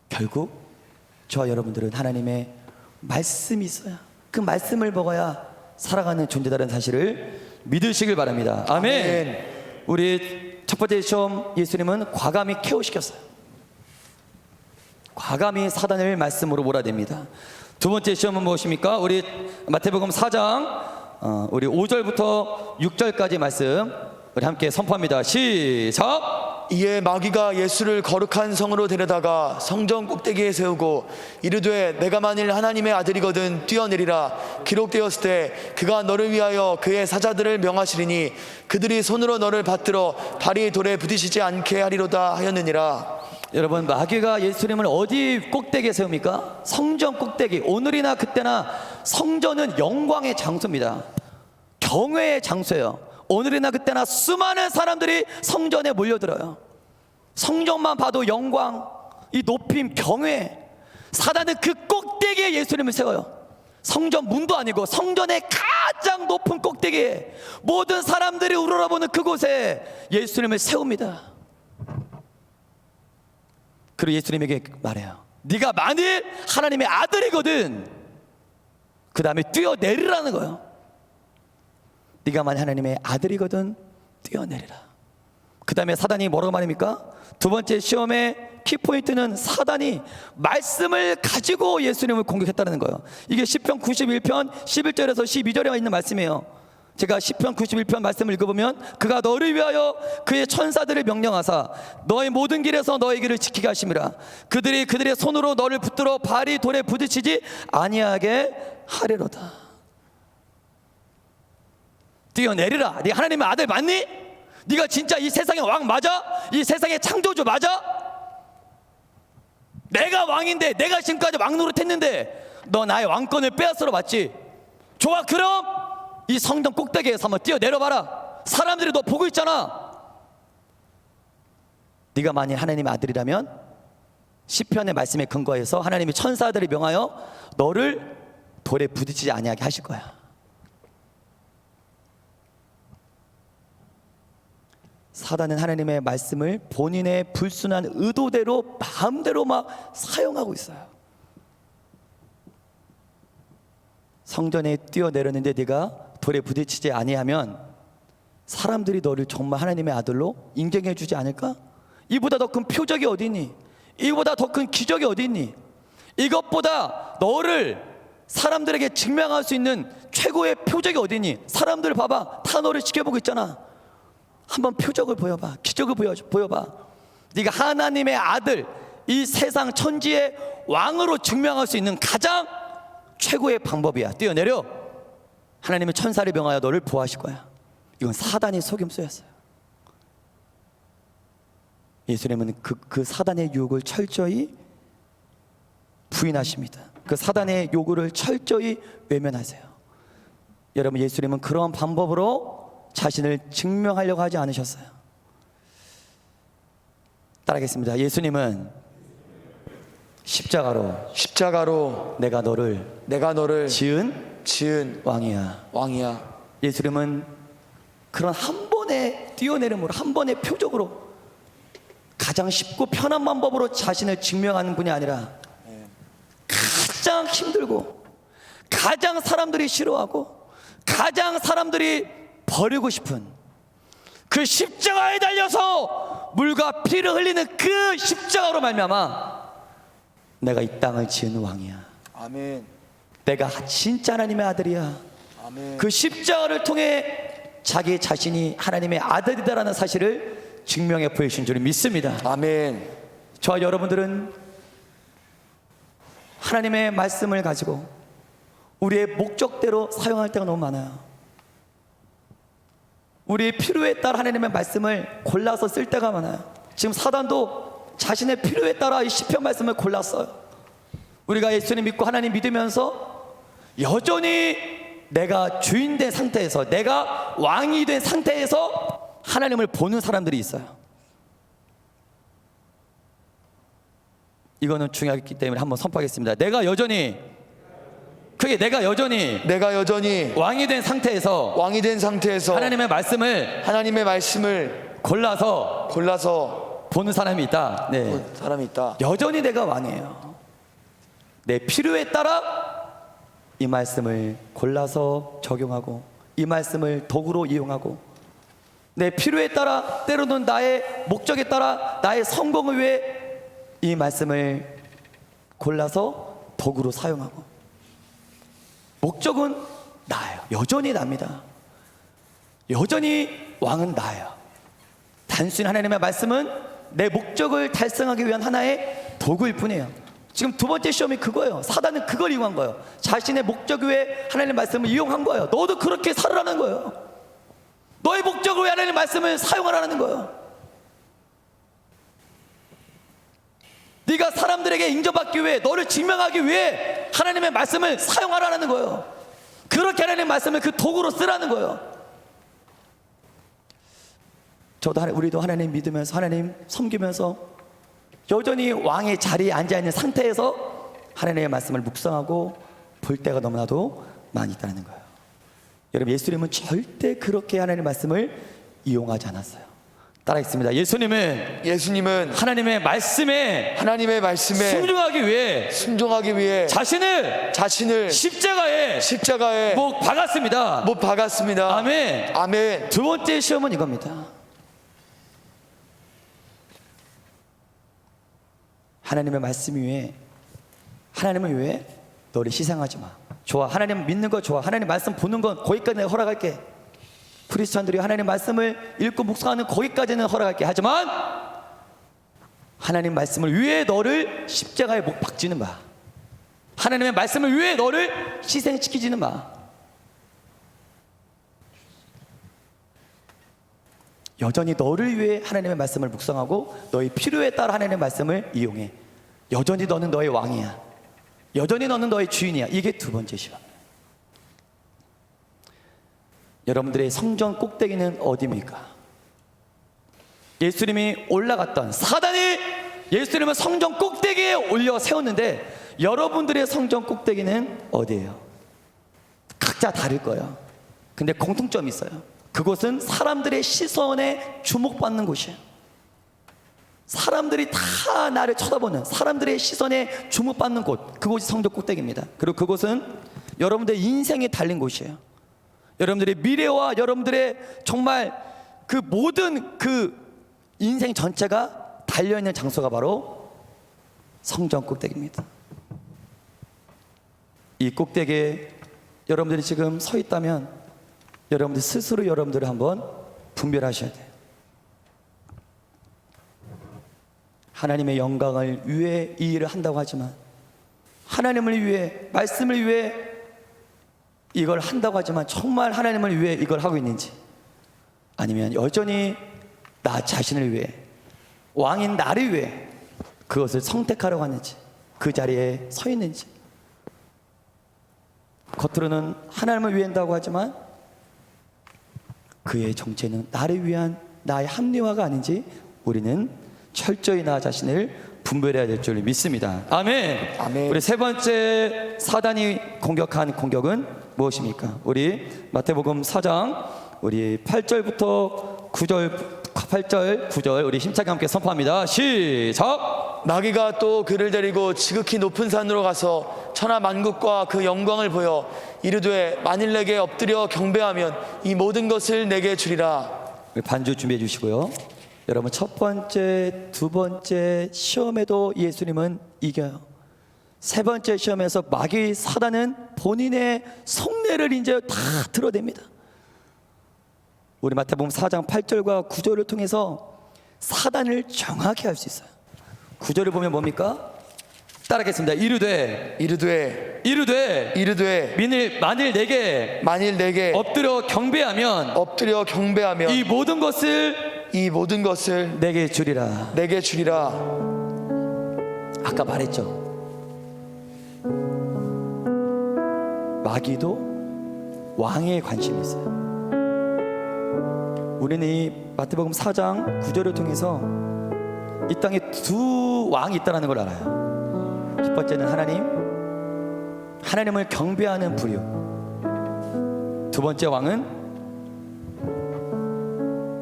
결국 저와 여러분들은 하나님의 말씀이 있어야, 그 말씀을 먹어야 살아가는 존재다라는 사실을 믿으시길 바랍니다. 아멘. 아멘. 우리 첫 번째 시험, 예수님은 과감히 KO시켰어요. 과감히 사단을 말씀으로 몰아냅니다. 두 번째 시험은 무엇입니까? 우리 마태복음 4장 우리 5절부터 6절까지 말씀 우리 함께 선포합니다. 시작. 이에 마귀가 예수를 거룩한 성으로 데려다가 성전 꼭대기에 세우고 이르되 내가 만일 하나님의 아들이거든 뛰어내리라. 기록되었을 때 그가 너를 위하여 그의 사자들을 명하시리니 그들이 손으로 너를 받들어 발이 돌에 부딪히지 않게 하리로다 하였느니라. 여러분, 마귀가 예수님을 어디 꼭대기에 세웁니까? 성전 꼭대기. 오늘이나 그때나 성전은 영광의 장소입니다. 경외의 장소예요. 오늘이나 그때나 수많은 사람들이 성전에 몰려들어요. 성전만 봐도 영광, 이 높임, 경외. 사단은 그 꼭대기에 예수님을 세워요. 성전 문도 아니고 성전의 가장 높은 꼭대기에, 모든 사람들이 우러러보는 그곳에 예수님을 세웁니다. 그리고 예수님에게 말해요. 네가 만일 하나님의 아들이거든 그 다음에 뛰어내리라는 거예요. 네가 만약 하나님의 아들이거든 뛰어내리라. 그 다음에 사단이 뭐라고 말합니까? 두 번째 시험의 키포인트는 사단이 말씀을 가지고 예수님을 공격했다는 거예요. 이게 시편 91편 11절에서 12절에 있는 말씀이에요. 제가 시편 91편 말씀을 읽어보면 그가 너를 위하여 그의 천사들을 명령하사 너의 모든 길에서 너의 길을 지키게 하심이라. 그들이 그들의 손으로 너를 붙들어 발이 돌에 부딪히지 아니하게 하리로다. 뛰어내리라. 네 하나님의 아들 맞니? 네가 진짜 이 세상의 왕 맞아? 이 세상의 창조주 맞아? 내가 왕인데, 내가 지금까지 왕 노릇했는데 너 나의 왕권을 빼앗으러 왔지? 좋아, 그럼 이 성전 꼭대기에서 한번 뛰어내려봐라. 사람들이 너 보고 있잖아. 네가 만일 하나님의 아들이라면 시편의 말씀에 근거해서 하나님이 천사들을 명하여 너를 돌에 부딪히지 아니하게 하실 거야. 사단은 하나님의 말씀을 본인의 불순한 의도대로 마음대로 막 사용하고 있어요. 성전에 뛰어내렸는데 네가 돌에 부딪히지 아니하면 사람들이 너를 정말 하나님의 아들로 인정해 주지 않을까? 이보다 더 큰 표적이 어디 있니? 이보다 더 큰 기적이 어디 있니? 이것보다 너를 사람들에게 증명할 수 있는 최고의 표적이 어디 있니? 사람들 봐봐, 다 너를 지켜보고 있잖아. 한번 표적을 보여봐. 기적을 보여봐. 네가 하나님의 아들, 이 세상 천지의 왕으로 증명할 수 있는 가장 최고의 방법이야. 뛰어내려. 하나님의 천사를 명하여 너를 보호하실 거야. 이건 사단의 속임수였어요. 예수님은 그 사단의 유혹을 철저히 부인하십니다. 그 사단의 요구를 철저히 외면하세요. 여러분, 예수님은 그러한 방법으로 자신을 증명하려고 하지 않으셨어요. 따라하겠습니다. 예수님은 십자가로 내가 너를 지은 왕이야. 예수님은 그런 한 번의 뛰어내림으로, 한 번의 표적으로, 가장 쉽고 편한 방법으로 자신을 증명하는 분이 아니라 가장 힘들고, 가장 사람들이 싫어하고, 가장 사람들이 버리고 싶은 그 십자가에 달려서 물과 피를 흘리는 그 십자가로 말미암아 내가 이 땅을 지은 왕이야. 아멘. 내가 진짜 하나님의 아들이야. 아멘. 그 십자가를 통해 자기 자신이 하나님의 아들이다라는 사실을 증명해 보이신 줄 믿습니다. 아멘. 저와 여러분들은 하나님의 말씀을 가지고 우리의 목적대로 사용할 때가 너무 많아요. 우리의 필요에 따라 하나님의 말씀을 골라서 쓸 때가 많아요. 지금 사단도 자신의 필요에 따라 이 시편 말씀을 골랐어요. 우리가 예수님 믿고 하나님 믿으면서 여전히 내가 주인 된 상태에서, 내가 왕이 된 상태에서 하나님을 보는 사람들이 있어요. 이거는 중요하기 때문에 한번 선포하겠습니다. 내가 여전히 왕이 된 상태에서 하나님의 말씀을 골라서 보는 사람이 있다. 네. 사람이 있다. 여전히 내가 왕이에요. 내 필요에 따라 이 말씀을 골라서 적용하고, 이 말씀을 도구로 이용하고, 내 필요에 따라, 때로는 나의 목적에 따라, 나의 성공을 위해 이 말씀을 골라서 도구로 사용하고, 목적은 나예요. 여전히 납니다. 여전히 왕은 나예요. 단순히 하나님의 말씀은 내 목적을 달성하기 위한 하나의 도구일 뿐이에요. 지금 두 번째 시험이 그거예요. 사단은 그걸 이용한 거예요. 자신의 목적 위해 하나님의 말씀을 이용한 거예요. 너도 그렇게 살으라는 거예요. 너의 목적을 위해 하나님의 말씀을 사용하라는 거예요. 네가 사람들에게 인정받기 위해, 너를 증명하기 위해 하나님의 말씀을 사용하라는 거예요. 그렇게 하나님의 말씀을 그 도구로 쓰라는 거예요. 우리도 하나님 믿으면서, 하나님 섬기면서 여전히 왕의 자리에 앉아있는 상태에서 하나님의 말씀을 묵상하고 볼 때가 너무나도 많이 있다는 거예요. 여러분, 예수님은 절대 그렇게 하나님의 말씀을 이용하지 않았어요. 따라하겠습니다. 예수님은 하나님의 말씀에 순종하기 위해 자신을 십자가에 못 박았습니다. 아멘. 두 번째 시험은 이겁니다. 하나님의 말씀 위에, 하나님을 위해 너를 희생하지 마. 좋아, 하나님 믿는 거 좋아, 하나님 말씀 보는 건 거기까지 내가 허락할게. 크리스천들이 하나님 말씀을 읽고 묵상하는 거기까지는 허락할게. 하지만 하나님 말씀을 위해 너를 십자가에 못 박지는 마. 하나님의 말씀을 위해 너를 희생시키지는 마. 여전히 너를 위해 하나님의 말씀을 묵상하고 너의 필요에 따라 하나님의 말씀을 이용해. 여전히 너는 너의 왕이야. 여전히 너는 너의 주인이야. 이게 두 번째 시험. 여러분들의 성전 꼭대기는 어디입니까? 예수님이 올라갔던, 사단이 예수님을 성전 꼭대기에 올려 세웠는데 여러분들의 성전 꼭대기는 어디예요? 각자 다를 거예요. 근데 공통점이 있어요. 그곳은 사람들의 시선에 주목받는 곳이에요. 사람들이 다 나를 쳐다보는, 사람들의 시선에 주목받는 곳, 그곳이 성전 꼭대기입니다. 그리고 그곳은 여러분들의 인생이 달린 곳이에요. 여러분들의 미래와 여러분들의 정말 그 모든 그 인생 전체가 달려있는 장소가 바로 성전 꼭대기입니다. 이 꼭대기에 여러분들이 지금 서 있다면 여러분들 스스로 여러분들을 한번 분별하셔야 돼요. 하나님의 영광을 위해 이 일을 한다고 하지만, 하나님을 위해, 말씀을 위해 이걸 한다고 하지만 정말 하나님을 위해 이걸 하고 있는지, 아니면 여전히 나 자신을 위해, 왕인 나를 위해 그것을 선택하려고 하는지, 그 자리에 서 있는지. 겉으로는 하나님을 위해 한다고 하지만 그의 정체는 나를 위한 나의 합리화가 아닌지 우리는 철저히 나 자신을 분별해야 될 줄 믿습니다. 아멘. 아멘. 우리 세 번째 사단이 공격한 공격은 무엇입니까? 우리 마태복음 4장 우리 8절부터 9절 우리 힘차게 함께 선포합니다. 시작. 마귀가 또 그를 데리고 지극히 높은 산으로 가서 천하 만국과 그 영광을 보여 이르되 만일 내게 엎드려 경배하면 이 모든 것을 내게 주리라. 반주 준비해 주시고요. 여러분, 첫 번째, 두 번째 시험에도 예수님은 이겨요. 세 번째 시험에서 마귀 사단은 본인의 속내를 이제 다 드러냅니다. 우리 마태복음 4장 8절과 9절을 통해서 사단을 정확히 알 수 있어요. 9절을 보면 뭡니까? 따라하겠습니다. 이르되 만일 내게 엎드려 경배하면 이 모든 것을 내게 주리라. 아까 말했죠. 마귀도 왕에 관심이 있어요. 우리는 이 마태복음 4장 9절을 통해서 이 땅에 두 왕이 있다는 걸 알아요. 첫 번째는 하나님을 경배하는 부류. 두 번째 왕은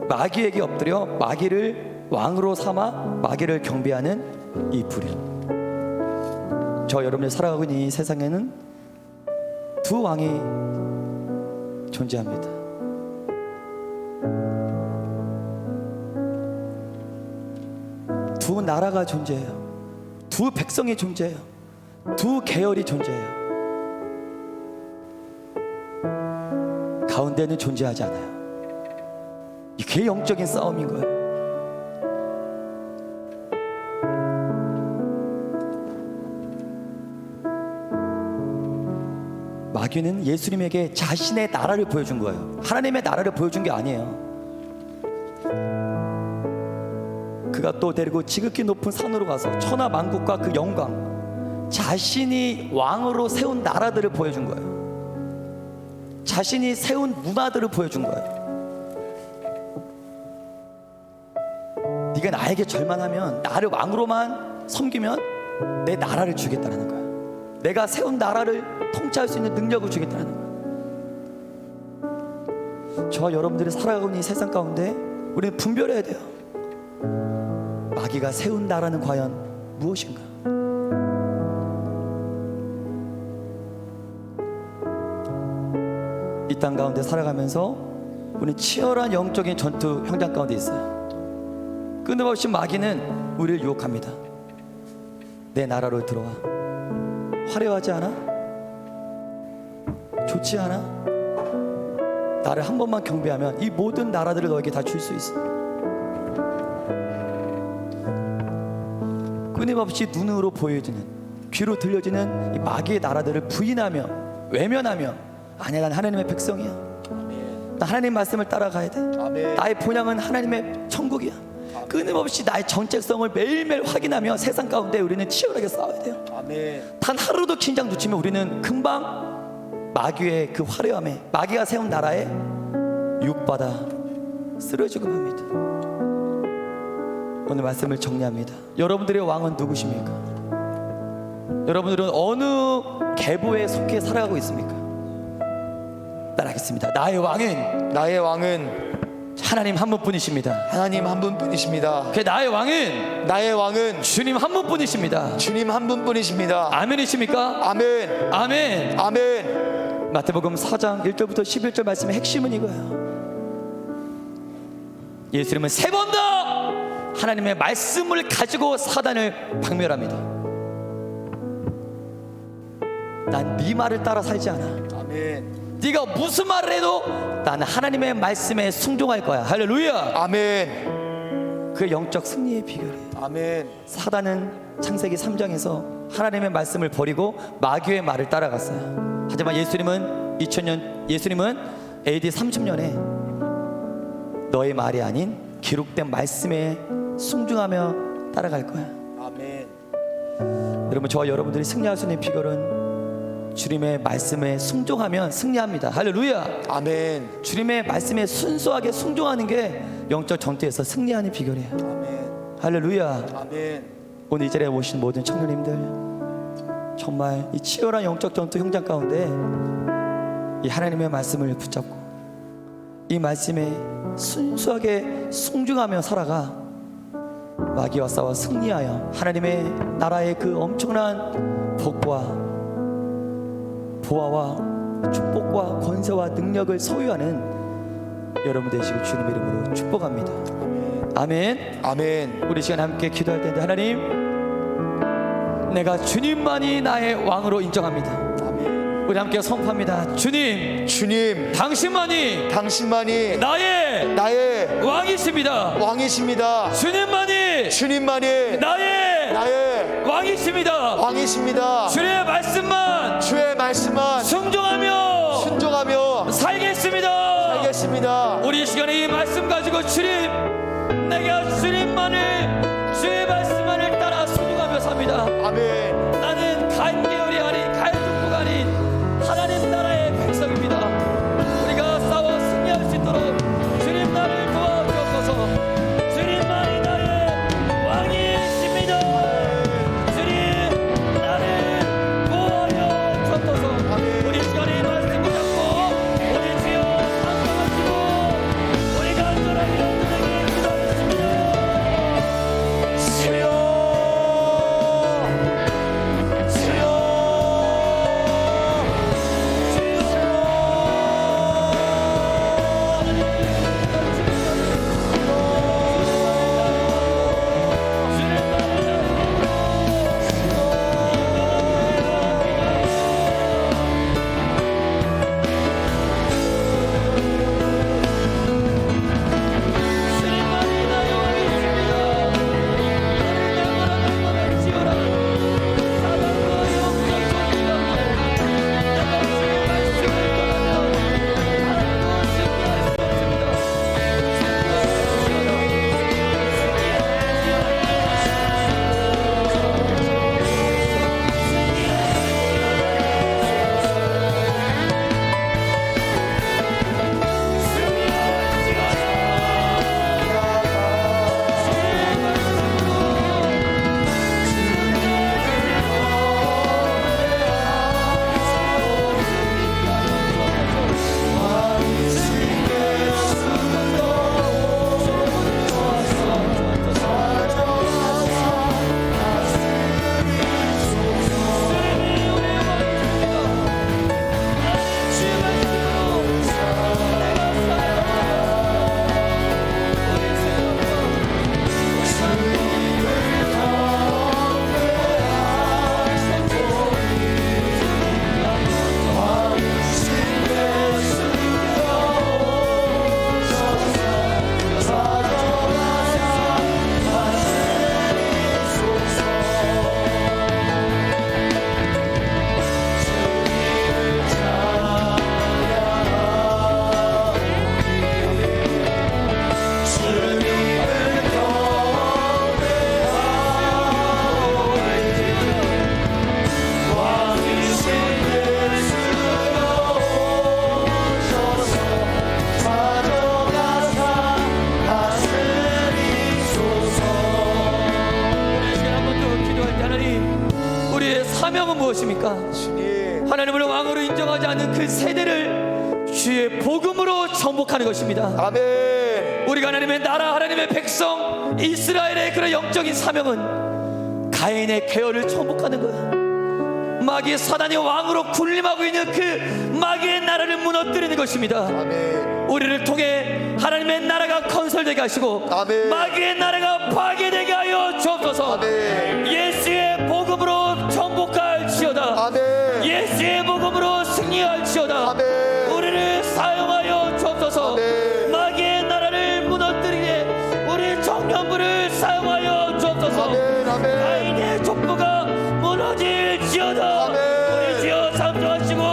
마귀에게 엎드려 마귀를 왕으로 삼아 마귀를 경배하는 이 부류. 저 여러분이 살아가고 있는 이 세상에는 두 왕이 존재합니다. 두 나라가 존재해요. 두 백성이 존재해요. 두 계열이 존재해요. 가운데는 존재하지 않아요. 이게 영적인 싸움인 거예요. 마귀는 예수님에게 자신의 나라를 보여준 거예요. 하나님의 나라를 보여준 게 아니에요. 그가 또 데리고 지극히 높은 산으로 가서 천하 만국과 그 영광, 자신이 왕으로 세운 나라들을 보여준 거예요. 자신이 세운 문화들을 보여준 거예요. 네가 나에게 절만하면, 나를 왕으로만 섬기면 내 나라를 주겠다는 거예요. 내가 세운 나라를 통치할 수 있는 능력을 주겠다는 거예요. 저와 여러분들이 살아가고 있는 이 세상 가운데 우리는 분별해야 돼요. 마귀가 세운 나라는 과연 무엇인가? 이 땅 가운데 살아가면서 우리는 치열한 영적인 전투 현장 가운데 있어요. 끊임없이 마귀는 우리를 유혹합니다. 내 나라로 들어와. 화려하지 않아? 좋지 않아? 나를 한 번만 경배하면 이 모든 나라들을 너에게 다 줄 수 있어. 끊임없이 눈으로 보여지는, 귀로 들려지는 이 마귀의 나라들을 부인하며 외면하며, 아니야, 난 하나님의 백성이야. 나 하나님 말씀을 따라가야 돼. 나의 본향은 하나님의 천국이야. 끊임없이 나의 정체성을 매일매일 확인하며 세상 가운데 우리는 치열하게 싸워야 돼요. 단 하루도 긴장 놓치면 우리는 금방 마귀의 그 화려함에, 마귀가 세운 나라에 유혹받아 쓰러지고 맙니다. 오늘 말씀을 정리합니다. 여러분들의 왕은 누구십니까? 여러분들은 어느 계보에 속해 살아가고 있습니까? 따라하겠습니다. 나의 왕은 하나님 한 분뿐이십니다. 하나님 한 분뿐이십니다. 나의 왕은 주님 한 분뿐이십니다. 주님 한 분뿐이십니다. 아멘이십니까? 아멘. 아멘. 아멘. 마태복음 4장 1절부터 11절 말씀의 핵심은 이거예요. 예수님은 3번 더 하나님의 말씀을 가지고 사단을 박멸합니다. 난 네 말을 따라 살지 않아. 아멘. 네가 무슨 말을 해도 나는 하나님의 말씀에 순종할 거야. 할렐루야. 아멘. 그게 영적 승리의 비결이에요. 아멘. 사단은 창세기 3장에서 하나님의 말씀을 버리고 마귀의 말을 따라갔어요. 하지만 예수님은 AD 30년에 너의 말이 아닌 기록된 말씀에 순종하며 따라갈 거야. 아멘. 여러분, 저와 여러분들이 승리할 수 있는 비결은 주님의 말씀에 순종하면 승리합니다. 할렐루야. 아멘. 주님의 말씀에 순수하게 순종하는 게 영적 전투에서 승리하는 비결이에요. 아멘. 할렐루야. 아멘. 오늘 이 자리에 오신 모든 청년님들, 정말 이 치열한 영적 전투 현장 가운데 이 하나님의 말씀을 붙잡고 이 말씀에 순수하게 순종하며 살아가 마귀와 싸워 승리하여 하나님의 나라의 그 엄청난 복과 보화와 축복과 권세와 능력을 소유하는 여러분 되시길 주님의 이름으로 축복합니다. 아멘. 아멘. 우리 시간 함께 기도할 텐데, 하나님, 내가 주님만이 나의 왕으로 인정합니다. 아멘. 우리 함께 선포합니다. 주님, 당신만이 나의 왕이십니다. 왕이십니다. 주님만이 나의 왕이십니다. 주의 말씀만 순종하며 살겠습니다. 우리 이 시간에 이 말씀 가지고 내가 주의 말씀만을 따라 순종하며 삽니다. 아멘. 나는 가인 계열이 아닌, 가인 족보가 아닌 하나님 나라의 백성입니다. 우리가 싸워 승리할 수 있도록 주님 나를 도와주옵소서. 주님만이 나의 왕이십니다. 주님 나를 도와여 주옵소서. 우리 시간에 이 말씀 붙잡고 우리 주여 상상하시고 우리 간절하게 여러분에게 것입니까? 주님. 하나님을 왕으로 인정하지 않는 그 세대를 주의 복음으로 정복하는 것입니다. 아멘. 우리가 하나님의 나라, 하나님의 백성 이스라엘의 그런 영적인 사명은 가인의 계열을 정복하는 거야. 마귀의 사단이 왕으로 군림하고 있는 그 마귀의 나라를 무너뜨리는 것입니다. 아멘. 우리를 통해 하나님의 나라가 건설되게 하시고 아멘. 마귀의 나라가 파괴되게 하여 주옵소서. 아멘. 예수의 복음으로 정복할지어다. 아멘. 예수의 복음으로 승리할지어다. 아멘. 우리를 사용하여 주옵소서. 아멘. 마귀의 나라를 무너뜨리게 우리 청년부를 사용하여 주옵소서. 아멘. 아멘. 가인의 족보가 무너질지어다. 아멘. 우리 주여 참조하시고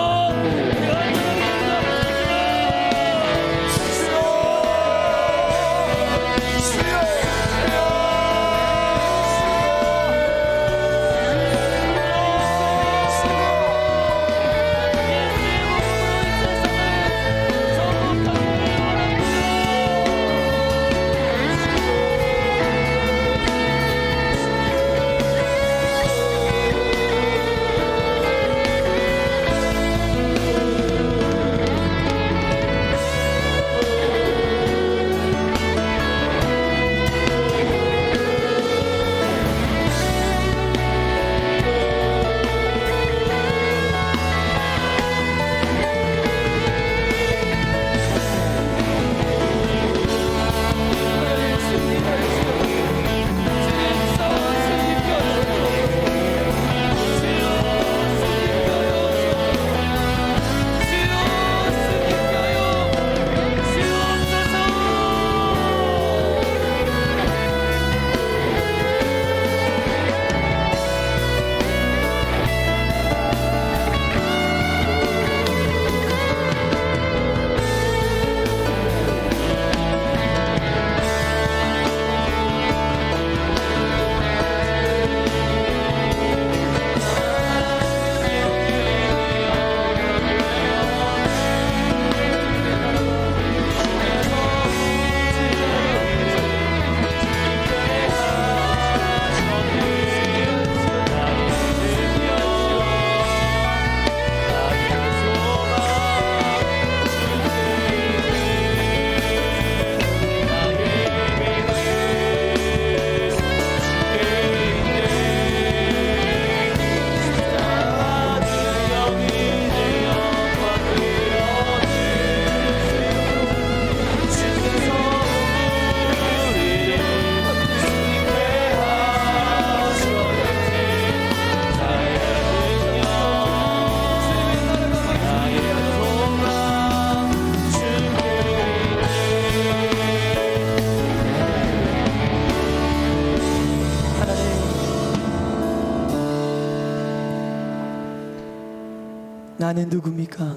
나는 누굽니까?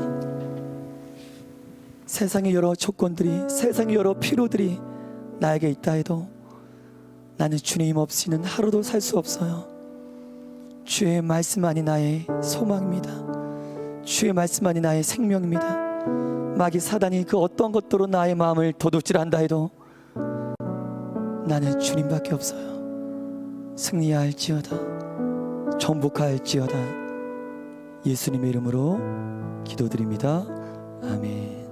세상의 여러 조건들이, 세상의 여러 필요들이 나에게 있다 해도 나는 주님 없이는 하루도 살 수 없어요. 주의 말씀만이 나의 소망입니다. 주의 말씀만이 나의 생명입니다. 마귀 사단이 그 어떤 것들로 나의 마음을 도둑질한다 해도 나는 주님밖에 없어요. 승리할지어다, 정복할지어다. 예수님의 이름으로 기도드립니다. 아멘.